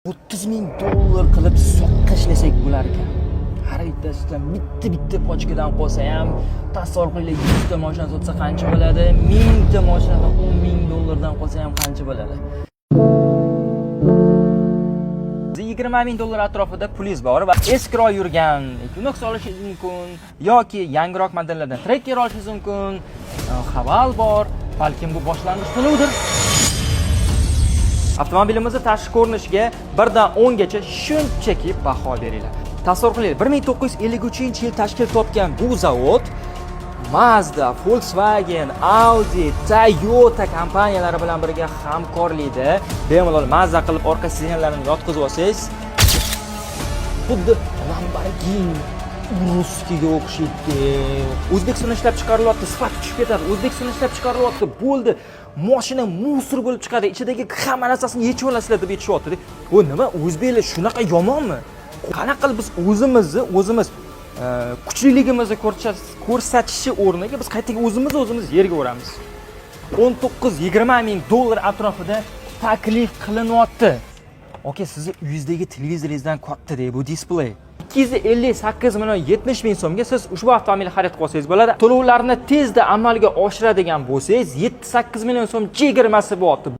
$30,000 qilib soqqa ishlasak bo'lar ekan. Har bittasidan bitta pochkadan qolsa ham tasavvur qiling, 100 ta mashina sotsa qancha bo'ladi? 1000 ta mashinadan $10,000 dan qolsa ham qancha bo'ladi? $20,000 atrofida pulingiz bor va eskiroq yurgan Equinox olishingiz mumkin yoki yangiroq modellardan Tracker olishingiz mumkin. Xaval bor, balkim bu boshlang'ich to'lovdir. Avtomobilimizni tashqi ko'rinishiga 1 dan 10 gacha shunchaki baho beringlar. Tasavvur qiling, 1953-yil tashkil topgan bu zavod Mazda, Volkswagen, Audi, Toyota kompaniyalari bilan birga hamkorlikda bemalol Mazda qilib orqa signallarni yotqizib olsangiz, xuddi Lamborghini Urusskiga o'xshaydi. O'zbekistonda ishlab chiqarilyapti, sifati tushib ketadi. O'zbekistonda ishlab chiqarilyapti, bo'ldi. Mashina musor bo'lib chiqadi, ichidagi hamma narsasini yechib olasizlar deb aytishyapti. Bu nima? O'zbeklar shunaqa yomonmi? Qanaqa qilib biz o'zimiz kuchliligimizni ko'rsatishi o'rniga biz qaytaga o'zimiz yerga uramiz. $19-20 ming atrofida taklif qilinyapti. Oke, sizni uyingizdagi televizoringizdan katta-da bu displey. 258 million 70 ming so'mga siz ushbu avtomobilni xarid qilsangiz bo'ladi. To'lovlarni tezda amalga oshiradigan bo'lsangiz 7-8 million so'm chegirmasi bo'lyapti.